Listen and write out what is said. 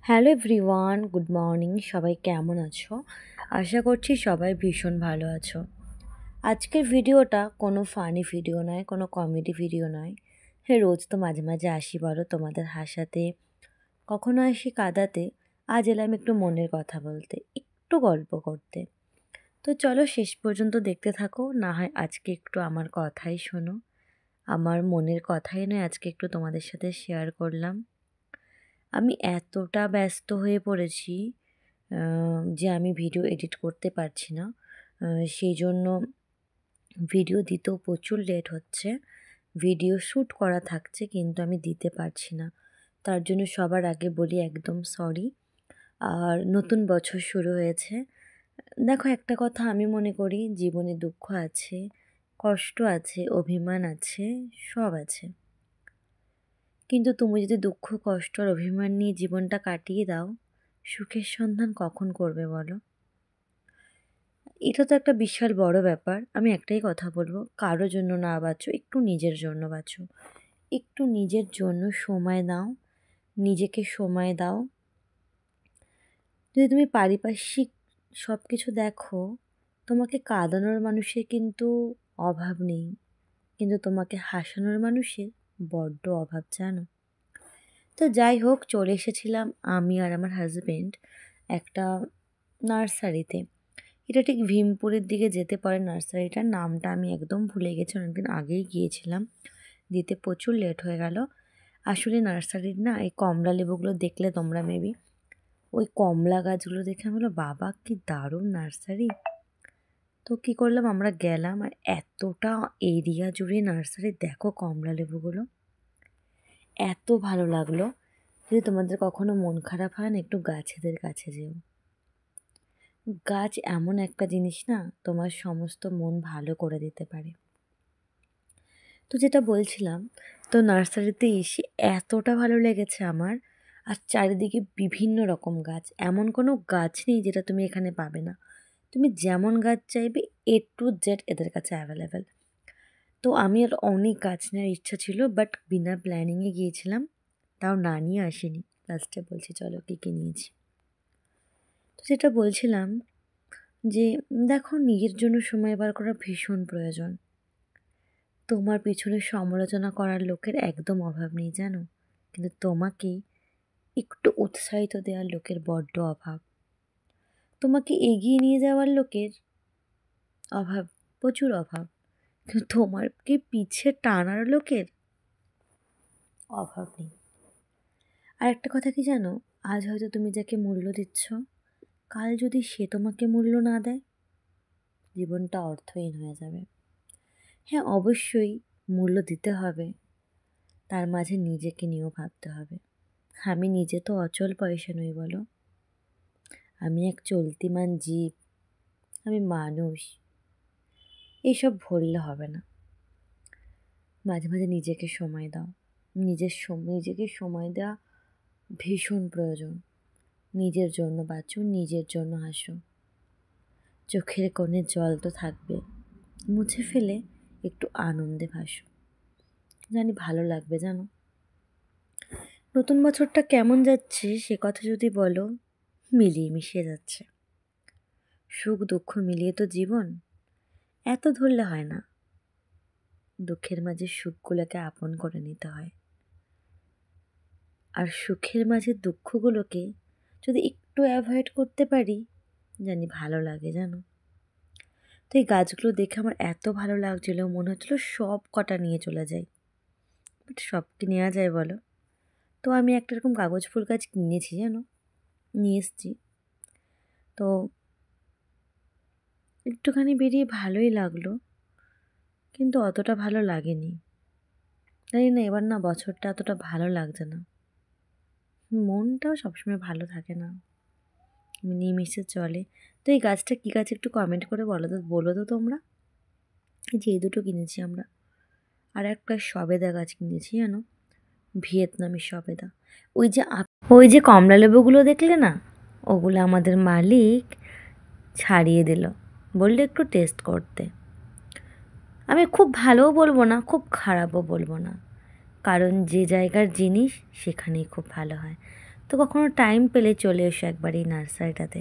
Hello everyone, good morning. সবাই কেমন আছো? আশা করছি সবাই ভীষণ ভালো আছো। আজকের ভিডিওটা কোনো ফানি ভিডিও নয়, কোনো কমেডি ভিডিও নয়। হ্যাঁ, রোজ তো মাঝে মাঝে আসি বলো তোমাদের হাসাতে, কখনো আসি কাঁদাতে। আজ এলাম একটু মনের কথা বলতে, একটু গল্প করতে। তো চলো শেষ পর্যন্ত দেখতে থাকো, না হয় আজকে একটু আমার কথাই শোনো। আমার মনের কথাই নয়, আজকে একটু তোমাদের সাথে শেয়ার করলাম। আমি এতটা ব্যস্ত হয়ে পড়েছি যে আমি ভিডিও এডিট করতে পারছি না। সেই জন্য ভিডিও দিতেও প্রচুর লেট হচ্ছে। ভিডিও শ্যুট করা থাকছে কিন্তু আমি দিতে পারছি না। তার জন্য সবার আগে বলি একদম সরি। আর নতুন বছর শুরু হয়েছে। দেখো, একটা কথা আমি মনে করি, জীবনে দুঃখ আছে, কষ্ট আছে, অভিমান আছে, সব আছে। কিন্তু তুমি যদি দুঃখ, কষ্ট আর অভিমান নিয়ে জীবনটা কাটিয়ে দাও, সুখের সন্ধান কখন করবে বলো? এটা তো একটা বিশাল বড় ব্যাপার। আমি একটাই কথা বলবো, কারোর জন্য না বাঁচো, একটু নিজের জন্য বাঁচো। একটু নিজের জন্য সময় দাও, নিজেকে সময় দাও। যদি তুমি পারিপার্শ্বিক সব কিছু দেখো, তোমাকে কাঁদানোর মানুষের কিন্তু অভাব নেই, কিন্তু তোমাকে হাসানোর মানুষের বড্ড অভাব, জানো? তো যাই হোক, চলে এসেছিলাম আমি আর আমার হাজবেন্ড একটা নার্সারিতে। এটা ঠিক ভীমপুরের দিকে যেতে পারে নার্সারিটার নামটা আমি একদম ভুলে গেছি, অনেকদিন আগেই গিয়েছিলাম, দিতে প্রচুর লেট হয়ে গেল। আসলে নার্সারির না, এই কমলা লেবুগুলো দেখলে তোমরা মেবি, ওই কমলা গাছগুলো দেখে আমি বললাম, বাবা কি দারুণ নার্সারি। তো কী করলাম, আমরা গেলাম আর এতটা এরিয়া জুড়ে নার্সারি, দেখো কমলা লেবুগুলো, এত ভালো লাগলো। যদি তোমাদের কখনো মন খারাপ হয় না, একটু গাছেদের কাছে যেও। গাছ এমন একটা জিনিস না, তোমার সমস্ত মন ভালো করে দিতে পারে। তো যেটা বলছিলাম, তো নার্সারিতে এসে এতটা ভালো লেগেছে আমার। আর চারিদিকে বিভিন্ন রকম গাছ, এমন কোনো গাছ নেই যেটা তুমি এখানে পাবে না। তুমি যেমন গাছ চাইবে, A to Z এদের কাছে অ্যাভেলেবেল। তো আমি আর অনেক গাছ নেওয়ার ইচ্ছা ছিল, বাট বিনা প্ল্যানিংয়ে গিয়েছিলাম, তাও না নিয়ে আসিনি। লাস্টে বলছি চলো কী কী নিয়েছি। তো যেটা বলছিলাম যে, দেখো, নিজের জন্য সময় বার করা ভীষণ প্রয়োজন। তোমার পিছনে সমালোচনা করার লোকের একদম অভাব নেই, জানো, কিন্তু তোমাকে একটু উৎসাহিত দেওয়ার লোকের বড্ড অভাব। তোমাকে এগিয়ে নিয়ে যাওয়ার লোকের অভাব, প্রচুর অভাব। কিন্তু তোমাকে পিছে টানার লোকের অভাব নেই। আর একটা কথা কি জানো, আজ হয়তো তুমি যাকে মূল্য দিচ্ছ, কাল যদি সে তোমাকে মূল্য না দেয়, জীবনটা অর্থহীন হয়ে যাবে। হ্যাঁ, অবশ্যই মূল্য দিতে হবে, তার মাঝে নিজেকে নিয়েও ভাবতে হবে। আমি নিজে তো অচল পয়সা নই বলো, আমি এক চলতিমান জীব, আমি মানুষ। এইসব ভরলে হবে না। মাঝে মাঝে নিজেকে সময় দাও। নিজেকে সময় দেওয়া ভীষণ প্রয়োজন। নিজের জন্য বাঁচো, নিজের জন্য হাসো। চোখের কোণে জল তো থাকবে, মুছে ফেলে একটু আনন্দে ভাসো। জানি ভালো লাগবে, জানো। নতুন বছরটা কেমন যাচ্ছে সে কথা যদি বলো, মিলিয়ে মিশিয়ে যাচ্ছে। সুখ দুঃখ মিলিয়ে তো জীবন, এত ধরলে হয় না। দুঃখের মাঝে সুখগুলোকে আপন করে নিতে হয়, আর সুখের মাঝে দুঃখগুলোকে যদি একটু অ্যাভয়েড করতে পারি, জানি ভালো লাগে, জানো। তো এই গাছগুলো দেখে আমার এত ভালো লাগছিলো, মনে হচ্ছিলো সব কটা নিয়ে চলে যাই, বাট সব কি নেওয়া যায় বলো? তো আমি একটা এরকম কাগজ ফুল গাছ কিনেছি, জানো, নিয়ে এসছি। তো একটুখানি বেরিয়ে ভালোই লাগলো, কিন্তু অতটা ভালো লাগেনি। জানি না, এবার না বছরটা এতটা ভালো লাগছে না। মনটাও সবসময় ভালো থাকে না, মিলেমিশে চলে। তো এই গাছটা কী গাছ একটু কমেন্ট করে বলো তো তোমরা। এই যে এই দুটো কিনেছি আমরা, আর একটা সবেদা গাছ কিনেছি, জানো, ভিয়েতনামি সবেদা। ওই যে কমলা লেবুগুলো দেখলে না, ওগুলো আমাদের মালিক ছাড়িয়ে দিল, বললে একটু টেস্ট করতে। আমি খুব ভালোও বলবো না, খুব খারাপও বলবো না, কারণ যে জায়গার জিনিস সেখানেই খুব ভালো হয়। তো কখনো টাইম পেলে চলে এসো একবার এই নার্সারিটাতে।